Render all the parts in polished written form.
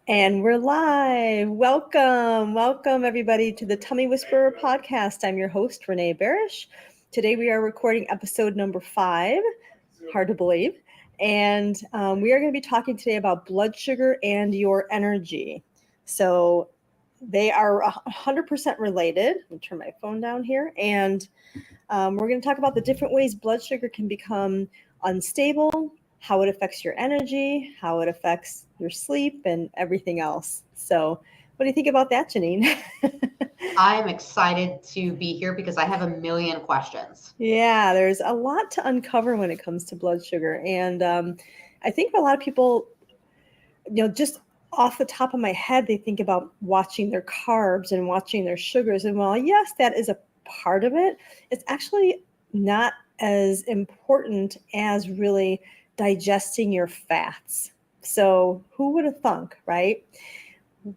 And we're live. Welcome everybody to the Tummy Whisperer podcast. I'm your host, Renee Barish. Today we are recording episode number 5, hard to believe. And we are going to be talking today about blood sugar and your energy. So they are 100% related. Let me turn my phone down here. And we're going to talk about the different ways blood sugar can become unstable, how it affects your energy, how it affects your sleep, and everything else. So, what do you think about that, Janine? I am excited to be here because I have a million questions. Yeah, there's a lot to uncover when it comes to blood sugar. And I think a lot of people, just off the top of my head, they think about watching their carbs and watching their sugars. And while, yes, that is a part of it, it's actually not as important as really digesting your fats. So, who would have thunk, right?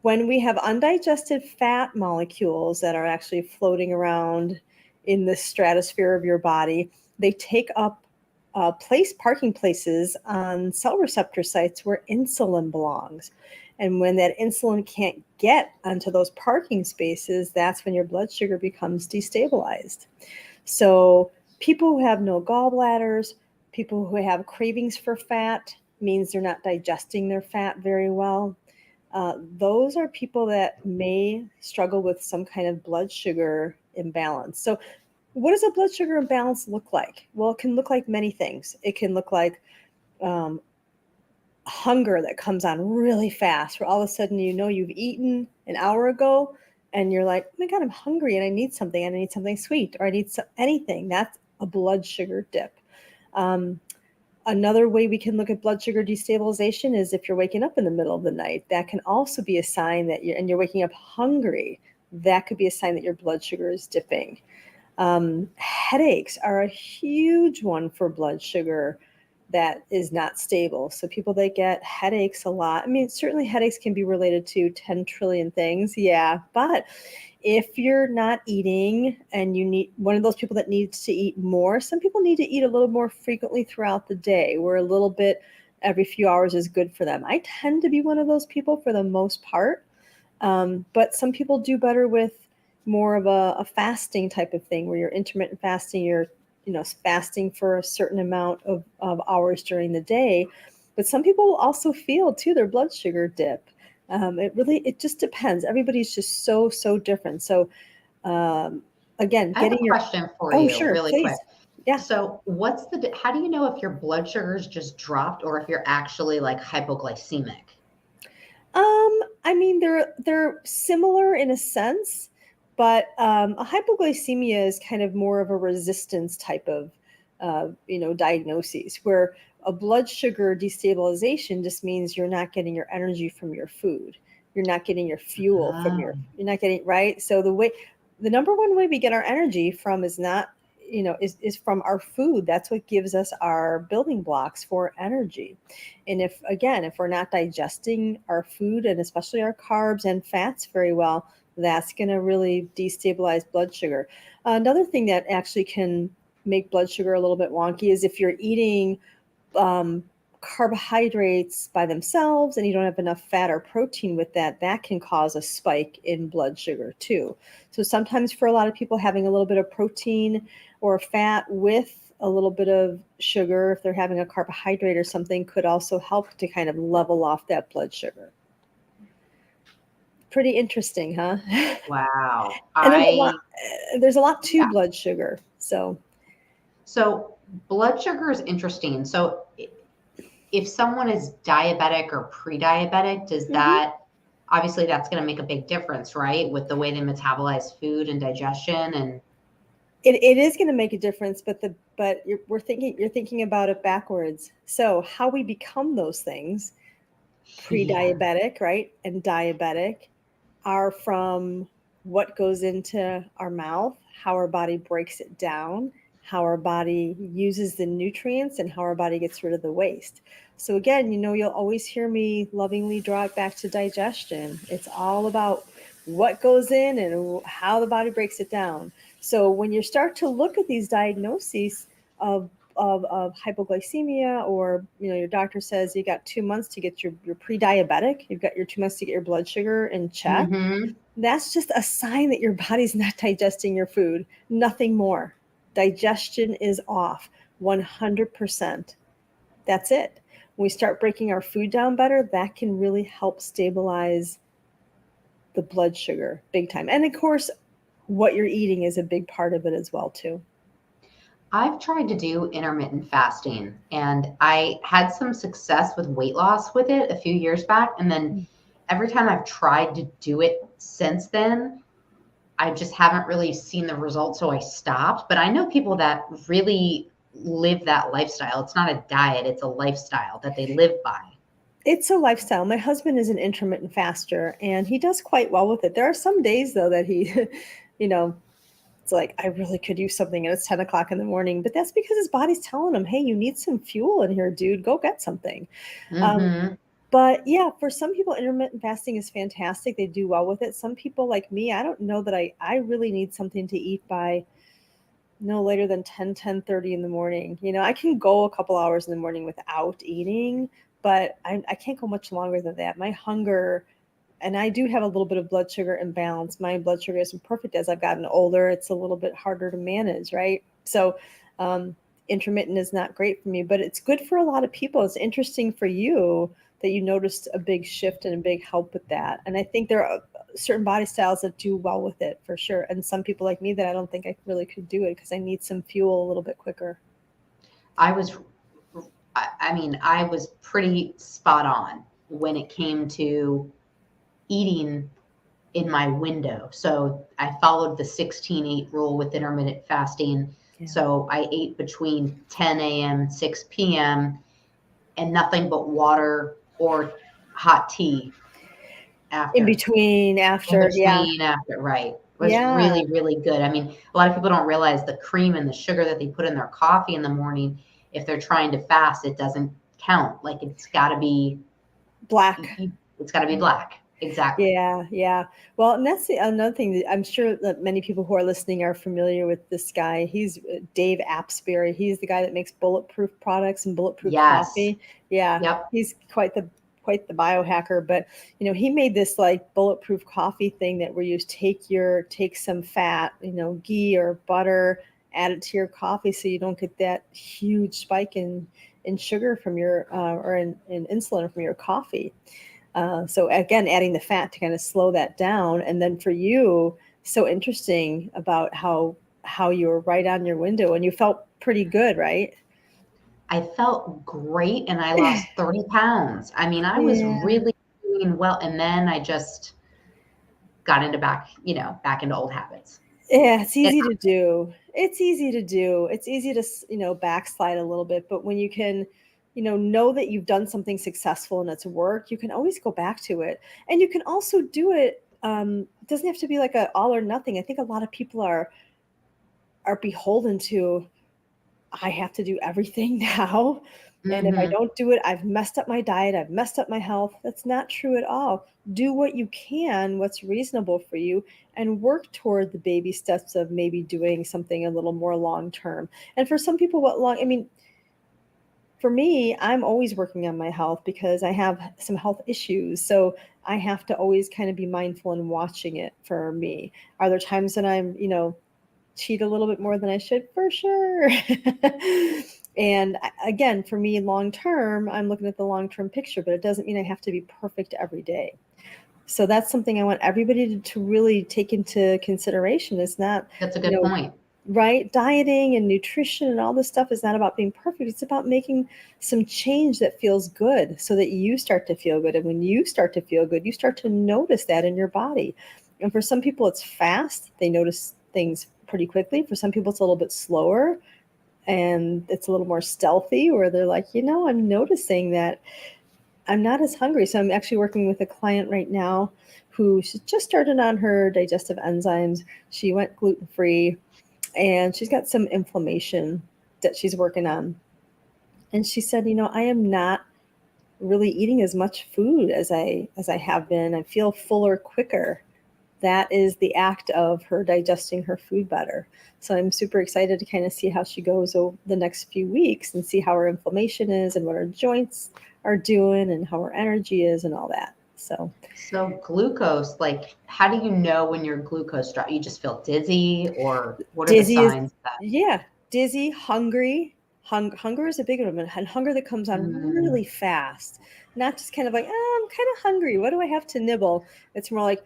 When we have undigested fat molecules that are actually floating around in the stratosphere of your body, they take up parking places on cell receptor sites where insulin belongs. And when that insulin can't get onto those parking spaces, that's when your blood sugar becomes destabilized. So people who have no gallbladders, people who have cravings for fat, means they're not digesting their fat very well. Those are people that may struggle with some kind of blood sugar imbalance. So what does a blood sugar imbalance look like? Well, it can look like many things. It can look like um, hunger that comes on really fast, where all of a sudden you've eaten an hour ago and you're like, oh my God, I'm hungry and I need something. And I need something sweet, or I need anything. That's a blood sugar dip. Um, Another way we can look at blood sugar destabilization is if you're waking up in the middle of the night. That can also be a sign that you're waking up hungry. That could be a sign that your blood sugar is dipping. Headaches are a huge one for blood sugar that is not stable. So people that get headaches a lot, I mean, certainly headaches can be related to 10 trillion things. Yeah. But if you're not eating and you need one of those people that needs to eat more, some people need to eat a little more frequently throughout the day, where a little bit every few hours is good for them. I tend to be one of those people for the most part. But some people do better with more of a fasting type of thing, where you're intermittent fasting, you're fasting for a certain amount of hours during the day. But some people also feel too their blood sugar dip. It just depends. Everybody's just so different. So um, again, I have a getting your question for oh, you sure, really quick. please. Yeah. So, how do you know if your blood sugars just dropped or if you're actually like hypoglycemic? I mean, they're similar in a sense, but a hypoglycemia is kind of more of a resistance type of, diagnosis, where a blood sugar destabilization just means you're not getting your energy from your food. You're not getting your fuel from Oh, you're not getting, right? So the number one way we get our energy from is not, is from our food. That's what gives us our building blocks for energy. And if we're not digesting our food, and especially our carbs and fats very well, that's going to really destabilize blood sugar. Another thing that actually can make blood sugar a little bit wonky is if you're eating um, carbohydrates by themselves and you don't have enough fat or protein with that, that can cause a spike in blood sugar too. So sometimes for a lot of people, having a little bit of protein or fat with a little bit of sugar, if they're having a carbohydrate or something, could also help to kind of level off that blood sugar. Pretty interesting, huh? wow. And there's a lot to Yeah. blood sugar. So So, blood sugar is interesting. So, if someone is diabetic or pre-diabetic, does mhm. that obviously that's going to make a big difference, right? With the way they metabolize food and digestion and It is going to make a difference, but you're thinking about it backwards. So how we become those things, yeah. pre-diabetic, right, and diabetic, are from what goes into our mouth, how our body breaks it down, how our body uses the nutrients, and how our body gets rid of the waste. So again, you'll always hear me lovingly draw it back to digestion. It's all about what goes in and how the body breaks it down. So when you start to look at these diagnoses of of hypoglycemia, or your doctor says you got 2 months to get your pre-diabetic, you've got your 2 months to get your blood sugar in check, Mm-hmm. that's just a sign that your body's not digesting your food. Nothing more. Digestion is off 100%. That's it. When we start breaking our food down better, that can really help stabilize the blood sugar big time. And of course, what you're eating is a big part of it as well, too. I've tried to do intermittent fasting and I had some success with weight loss with it a few years back. And then every time I've tried to do it since then, I just haven't really seen the results. So I stopped. But I know people that really live that lifestyle. It's not a diet, it's a lifestyle that they live by. It's a lifestyle. My husband is an intermittent faster, and he does quite well with it. There are some days, though, that he, you know, it's like, I really could use something, and it's 10 o'clock in the morning. But that's because his body's telling him, hey, you need some fuel in here, dude. Go get something. Um, Mm-hmm. but yeah, for some people, intermittent fasting is fantastic. They do well with it. Some people like me, I don't know that I really need something to eat by no later than 10:30 in the morning. I can go a couple hours in the morning without eating, but I can't go much longer than that. My hunger, and I do have a little bit of blood sugar imbalance. My blood sugar isn't perfect as I've gotten older. It's a little bit harder to manage, right? So, intermittent is not great for me, but it's good for a lot of people. It's interesting for you that you noticed a big shift and a big help with that. And I think there are certain body styles that do well with it for sure. And some people like me that I don't think I really could do it because I need some fuel a little bit quicker. I was, I mean, I was pretty spot on when it came to eating in my window. So I followed the 16-8 rule with intermittent fasting. Yeah. So I ate between 10 a.m., 6 p.m., and nothing but water or hot tea In after. between, In after, yeah, between, after, right. It was yeah. really, really good. I mean, a lot of people don't realize the cream and the sugar that they put in their coffee in the morning, if they're trying to fast, it doesn't count. Like it's got to be, Black. it's got to be black. Exactly. Yeah, yeah. Well, and that's another thing that I'm sure that many people who are listening are familiar with this guy. He's Dave Apsbury. He's the guy that makes bulletproof products and bulletproof Yes. coffee. Yeah, Yep. he's quite the biohacker. But he made this like bulletproof coffee thing that where you take some fat, ghee or butter, add it to your coffee so you don't get that huge spike in sugar from your or in insulin from your coffee. So again, adding the fat to kind of slow that down. And then for you, so interesting about how you were right on your window and you felt pretty good, right? I felt great and I lost 30 pounds. I mean, I was Yeah. really doing well. And then I just got into back into old habits. Yeah, it's It, easy to do. It's easy to do. It's easy to, backslide a little bit, but when you can, know that you've done something successful and it's worked, you can always go back to it. And you can also do it. It doesn't have to be like a all or nothing. I think a lot of people are beholden to, I have to do everything now. And if I mhm. don't do it, I've messed up my diet, I've messed up my health. That's not true at all. Do what you can, what's reasonable for you, and work toward the baby steps of maybe doing something a little more long term. And for some people, I mean, for me, I'm always working on my health because I have some health issues. So I have to always kind of be mindful and watching it for me. Are there times that I'm, cheat a little bit more than I should? For sure. And again, for me, long term, I'm looking at the long term picture, but it doesn't mean I have to be perfect every day. So that's something I want everybody to really take into consideration. Is not, That's a you good know, point. right? Dieting and nutrition and all this stuff is not about being perfect. It's about making some change that feels good so that you start to feel good. And when you start to feel good, you start to notice that in your body. And for some people, it's fast. They notice things pretty quickly. For some people, it's a little bit slower and it's a little more stealthy, where they're like, I'm noticing that I'm not as hungry. So I'm actually working with a client right now who she's just started on her digestive enzymes. She went gluten free and she's got some inflammation that she's working on. And she said, I am not really eating as much food as I have been. I feel fuller quicker that is the act of her digesting her food better. So I'm super excited to kind of see how she goes over the next few weeks and see how her inflammation is and what her joints are doing and how her energy is and all that. So glucose, like, how do you know when your glucose drop? You just feel dizzy, or what are the Dizzy is, signs of that? yeah, dizzy, hungry. Hunger is a big one, and hunger that comes on Mm, really fast. Not just kind of like, oh, I'm kind of hungry. What do I have to nibble? It's more like,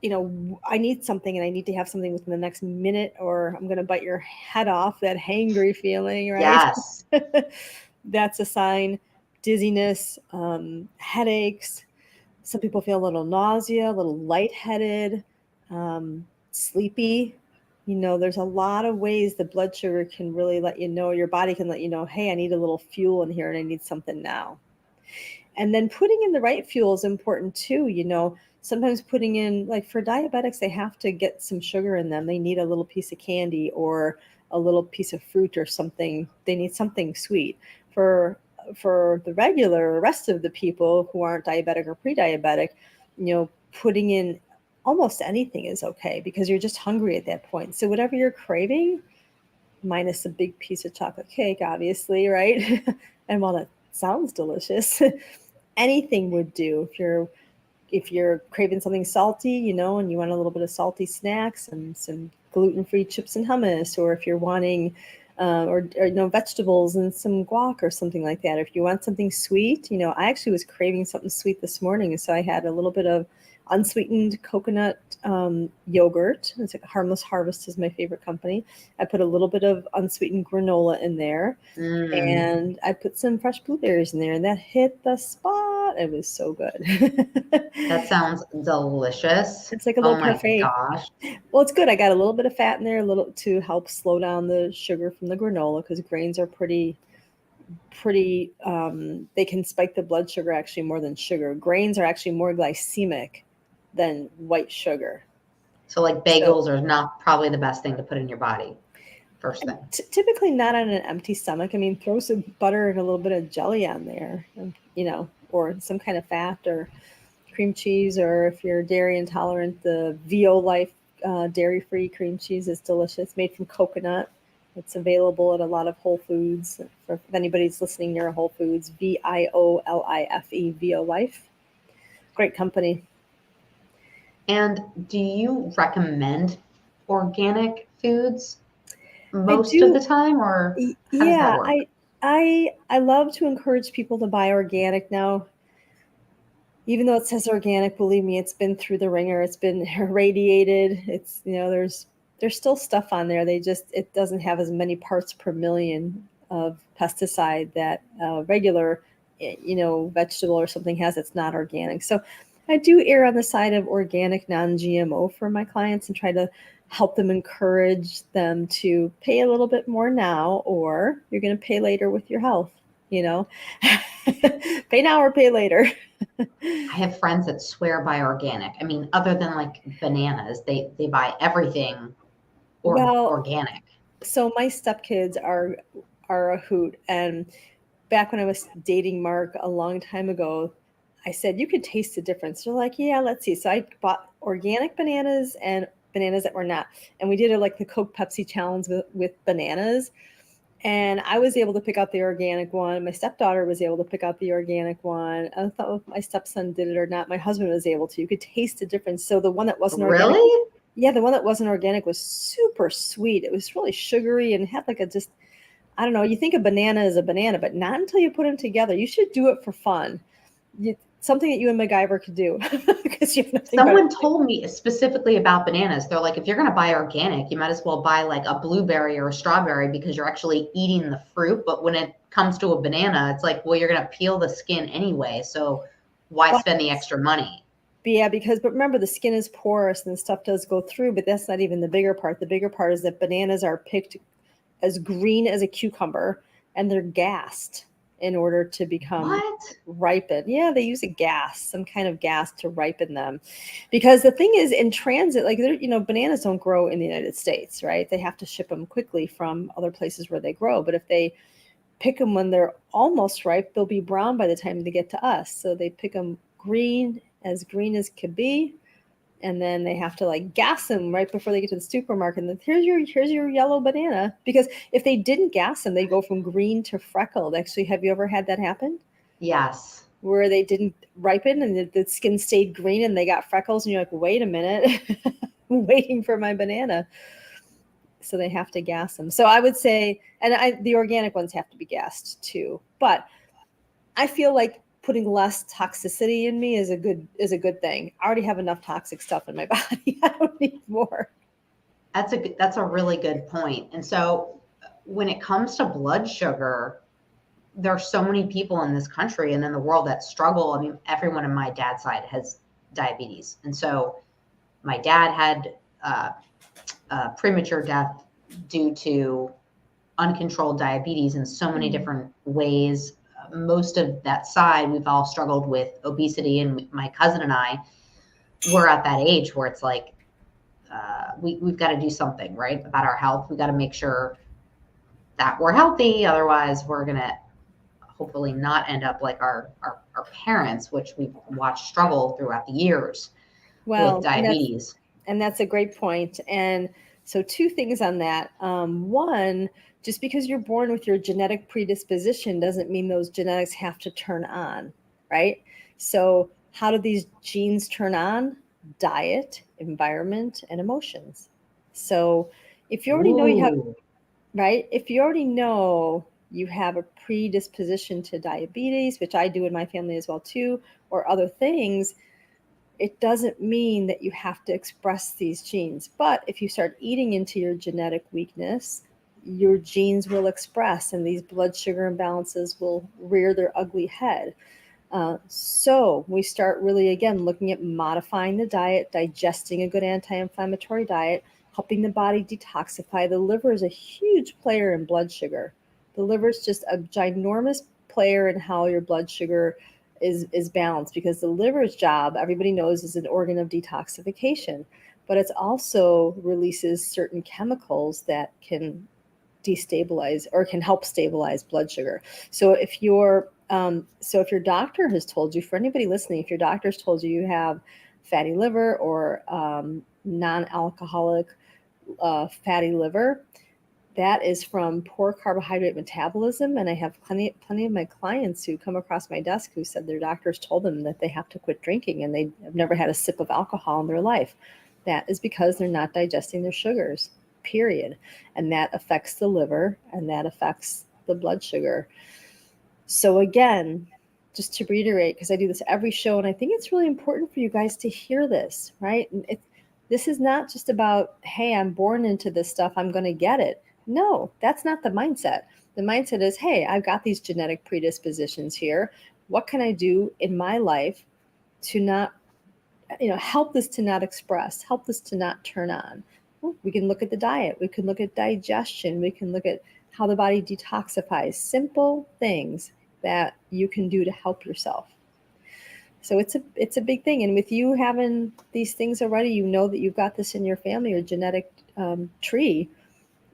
I need something and I need to have something within the next minute, or I'm going to bite your head off, that hangry feeling, right? yes. That's a sign. Dizziness, headaches. Some people feel a little nausea, a little lightheaded, sleepy. There's a lot of ways the blood sugar can really let you know, your body can let you know, hey, I need a little fuel in here and I need something now. And then putting in the right fuel is important too. Sometimes putting in, like for diabetics, they have to get some sugar in them. They need a little piece of candy or a little piece of fruit or something. They need something sweet. For the regular rest of the people who aren't diabetic or pre-diabetic, putting in almost anything is okay because you're just hungry at that point. So whatever you're craving, minus a big piece of chocolate cake, obviously, right? And while that sounds delicious, anything would do. If you're craving something salty, and you want a little bit of salty snacks and some gluten-free chips and hummus, or if you're wanting or vegetables and some guac or something like that. If you want something sweet, I actually was craving something sweet this morning, so I had a little bit of unsweetened coconut yogurt. It's like Harmless Harvest is my favorite company. I put a little bit of unsweetened granola in there, Mm, and I put some fresh blueberries in there, and that hit the spot. It was so good. that sounds delicious. It's like a Oh little my parfait. gosh. Well, it's good. I got a little bit of fat in there, a little to help slow down the sugar from the granola, because grains are pretty. They can spike the blood sugar actually more than sugar. Grains are actually more glycemic than white sugar. So, like, So bagels are not probably the best thing to put in your body first thing. typically not on an empty stomach. I mean, throw some butter and a little bit of jelly on there, or some kind of fat or cream cheese, or if you're dairy intolerant, the VO Life dairy-free cream cheese is delicious, made from coconut. It's available at a lot of Whole Foods. If anybody's listening near a Whole Foods, VIOLIFE, VO Life. Great company. And do you recommend organic foods I most of the do. time, or how does that Yeah, work? I love to encourage people to buy organic now. Even though it says organic, believe me, it's been through the ringer. It's been irradiated. It's, there's still stuff on there. It doesn't have as many parts per million of pesticide that regular, vegetable or something has. It's not organic. So I do err on the side of organic, non-GMO for my clients and try to help them, encourage them to pay a little bit more now, or you're going to pay later with your health, you know, pay now or pay later. I have friends that swear by organic. I mean, other than like bananas, they buy everything Well, organic. so my stepkids are a hoot. And back when I was dating Mark a long time ago, I said you could taste the difference. They're like, yeah, let's see. So I bought organic bananas and bananas that were not. And we did it like the Coke Pepsi challenge with bananas. And I was able to pick out the organic one. My stepdaughter was able to pick out the organic one. I thought if my stepson did it or not. My husband was able to. You could taste the difference. So the one that wasn't organic, Really? yeah, the one that wasn't organic was super sweet. It was really sugary and had like a just, I don't know. You think a banana is a banana, but not until you put them together. You should do it for fun. Something that you and MacGyver could do because you have nothing better Someone to do. told me specifically about bananas. They're like, if you're going to buy organic, you might as well buy like a blueberry or a strawberry because you're actually eating the fruit. But when it comes to a banana, it's like, well, you're going to peel the skin anyway. So why But spend the extra money? yeah, but remember the skin is porous and stuff does go through, but that's not even the bigger part. The bigger part is that bananas are picked as green as a cucumber and they're gassed in order to become What? ripened. Yeah, they use a gas, some kind of gas to ripen them. Because the thing is, in transit, like bananas don't grow in the United States, right? They have to ship them quickly from other places where they grow. But if they pick them when they're almost ripe, they'll be brown by the time they get to us. So they pick them green as could be, and then they have to like gas them right before they get to the supermarket. And then, here's your yellow banana. Because if they didn't gas them, they go from green to freckled. Actually, have you ever had that happen? Yes. Where they didn't ripen and the skin stayed green and they got freckles, and you're like, wait a minute, I'm waiting for my banana. So they have to gas them. So I would say, and the organic ones have to be gassed too. But I feel like putting less toxicity in me is a good thing. I already have enough toxic stuff in my body. I don't need more. That's a really good point. And so when it comes to blood sugar, there are so many people in this country and in the world that struggle. I mean, everyone on my dad's side has diabetes. And so my dad had premature death due to uncontrolled diabetes in so many different ways. Most of that side, we've all struggled with obesity. And my cousin and I were at that age where it's like, we've got to do something, right, about our health. We've got to make sure that we're healthy. Otherwise, we're going to hopefully not end up like our parents, which we've watched struggle throughout the years with diabetes. And that's a great point. And so two things on that. One, just because you're born with your genetic predisposition doesn't mean those genetics have to turn on, right? So how do these genes turn on? Diet, environment, and emotions. So if you already know you have, right? If you already know you have a predisposition to diabetes, which I do in my family as well too, or other things, it doesn't mean that you have to express these genes. But if you start eating into your genetic weakness, your genes will express, and these blood sugar imbalances will rear their ugly head. So we start really, again, looking at modifying the diet, digesting a good anti-inflammatory diet, helping the body detoxify. The liver is a huge player in blood sugar. The liver is just a ginormous player in how your blood sugar is balanced, because the liver's job, everybody knows, is an organ of detoxification, but it also releases certain chemicals that can destabilize or can help stabilize blood sugar. So if your doctor has told you, for anybody listening, if your doctor's told you you have fatty liver or non-alcoholic fatty liver, that is from poor carbohydrate metabolism. And I have plenty of my clients who come across my desk who said their doctors told them that they have to quit drinking and they have never had a sip of alcohol in their life. That is because they're not digesting their sugars, period. And that affects the liver and that affects the blood sugar. So again, just to reiterate, because I do this every show, and I think it's really important for you guys to hear this, right? This is not just about, hey, I'm born into this stuff, I'm going to get it. No, that's not the mindset. The mindset is, hey, I've got these genetic predispositions here. What can I do in my life to not, help this to not express, help this to not turn on? Well, we can look at the diet. We can look at digestion. We can look at how the body detoxifies. Simple things that you can do to help yourself. So it's a big thing. And with you having these things already, you know that you've got this in your family or genetic tree.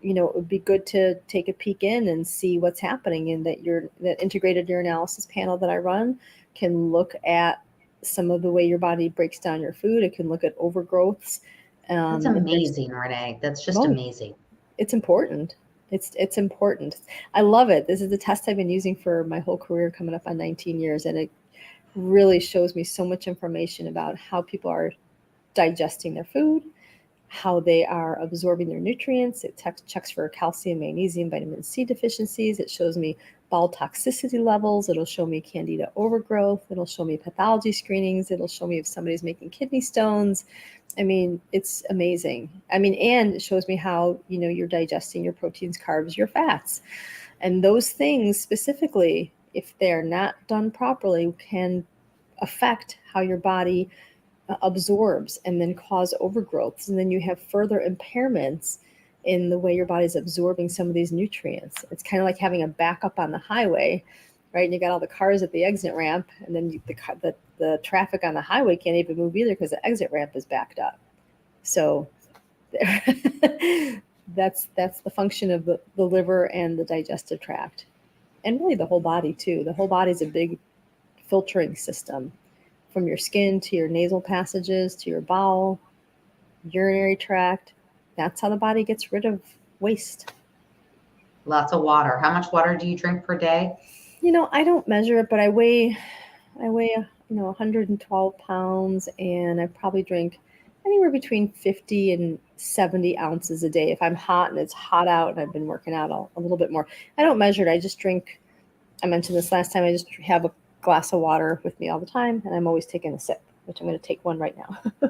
It would be good to take a peek in and see what's happening, and that integrated urinalysis panel that I run can look at some of the way your body breaks down your food. It can look at overgrowths. That's amazing, Renee. That's just amazing. It's important. It's important. I love it. This is the test I've been using for my whole career, coming up on 19 years. And it really shows me so much information about how people are digesting their food, how they are absorbing their nutrients. It checks for calcium, magnesium, vitamin C deficiencies. It shows me bowel toxicity levels. It'll show me candida overgrowth. It'll show me pathology screenings. It'll show me if somebody's making kidney stones. I mean, it's amazing. I mean, and it shows me how, you're digesting your proteins, carbs, your fats. And those things specifically, if they're not done properly, can affect how your body absorbs and then cause overgrowths. And then you have further impairments in the way your body's absorbing some of these nutrients. It's kind of like having a backup on the highway, right? And you got all the cars at the exit ramp, and then the traffic on the highway can't even move either because the exit ramp is backed up. So that's the function of the liver and the digestive tract, and really the whole body too. The whole body is a big filtering system, from your skin to your nasal passages to your bowel. urinary tract. That's how the body gets rid of waste. Lots of water. How much water do you drink per day? I don't measure it, but I weigh 112 pounds, and I probably drink anywhere between 50 and 70 ounces a day. If I'm hot and it's hot out and I've been working out a little bit more, I don't measure it. I just drink. I mentioned this last time. I just have a glass of water with me all the time, and I'm always taking a sip, which I'm going to take one right now.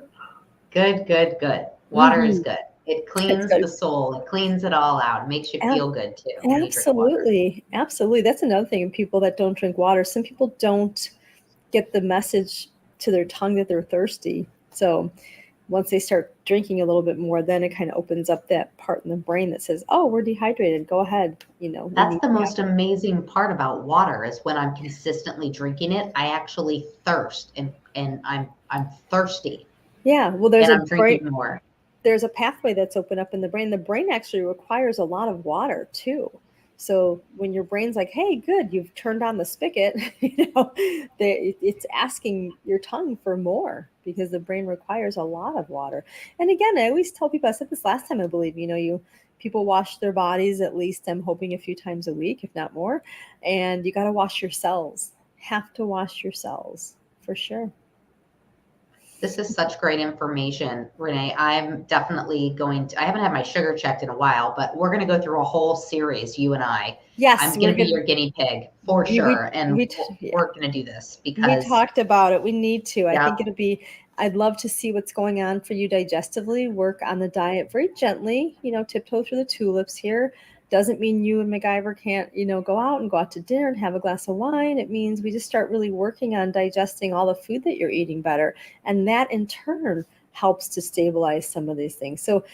Good, good, good. Water is Hmm. good. It It's cleans good. the soul. It cleans it all out. It makes you Ab- feel good too when you drink water. Absolutely. Absolutely. That's another thing in people that don't drink water. Some people don't get the message to their tongue that they're thirsty. So once they start drinking a little bit more, then it kind of opens up that part in the brain that says, "Oh, we're dehydrated. Go ahead. We That's need the to have." most amazing part about water is when I'm consistently drinking it, I actually thirst and I'm thirsty Yeah. Well, and I'm drinking more. there's a pathway that's open up in the brain. The brain actually requires a lot of water too. So when your brain's like, "Hey, good, you've turned on the spigot," it's asking your tongue for more because the brain requires a lot of water. And again, I always tell people, I said this last time, I believe, you people wash their bodies at least, I'm hoping, a few times a week, if not more. And you got to wash your cells. Have to wash your cells for sure. This is such great information, Renee. I'm definitely going to, I haven't had my sugar checked in a while, but we're going to go through a whole series, you and I. I'm Yes, going we're to be good. your guinea pig for We we sure. And we we're going to do this We because, talked about it. We need to. I yeah, think I'd love to see what's going on for you digestively. Work on the diet very gently, tiptoe through the tulips here. Doesn't mean you and MacGyver can't, go out to dinner and have a glass of wine. It means we just start really working on digesting all the food that you're eating better. And that in turn helps to stabilize some of these things. So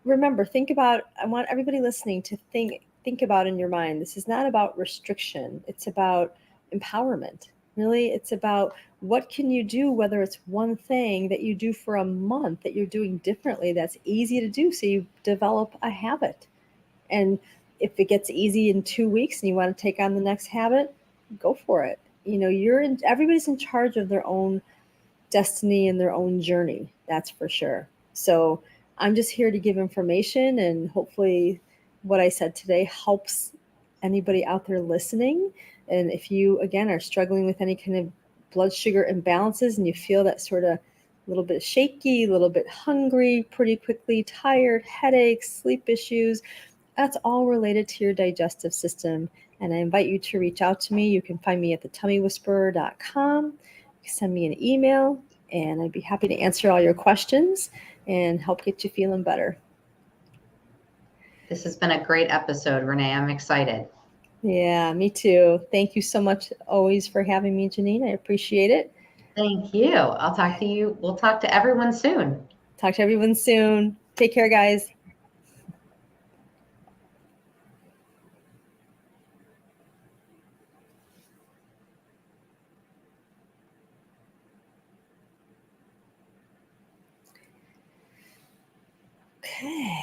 remember, I want everybody listening to think about in your mind, this is not about restriction, it's about empowerment. Really, it's about what can you do, whether it's one thing that you do for a month that you're doing differently that's easy to do, so you develop a habit. And if it gets easy in 2 weeks and you want to take on the next habit, go for it. Everybody's in charge of their own destiny and their own journey. That's for sure. So I'm just here to give information, and hopefully, what I said today helps anybody out there listening. And if you, again, are struggling with any kind of blood sugar imbalances and you feel that sort of a little bit shaky, a little bit hungry, pretty quickly, tired, headaches, sleep issues, that's all related to your digestive system. And I invite you to reach out to me. You can find me at thetummywhisperer.com. You can send me an email, and I'd be happy to answer all your questions and help get you feeling better. this has been a great episode, Renee. I'm excited. Yeah, me too. Thank you so much always for having me, Janine. I appreciate it. Thank you. I'll talk to you. We'll talk to everyone soon. Talk to everyone soon. Take care, guys. Okay.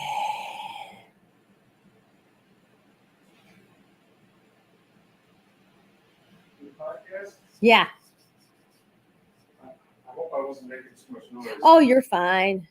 Yeah. I hope I wasn't making too much noise. Oh, you're fine.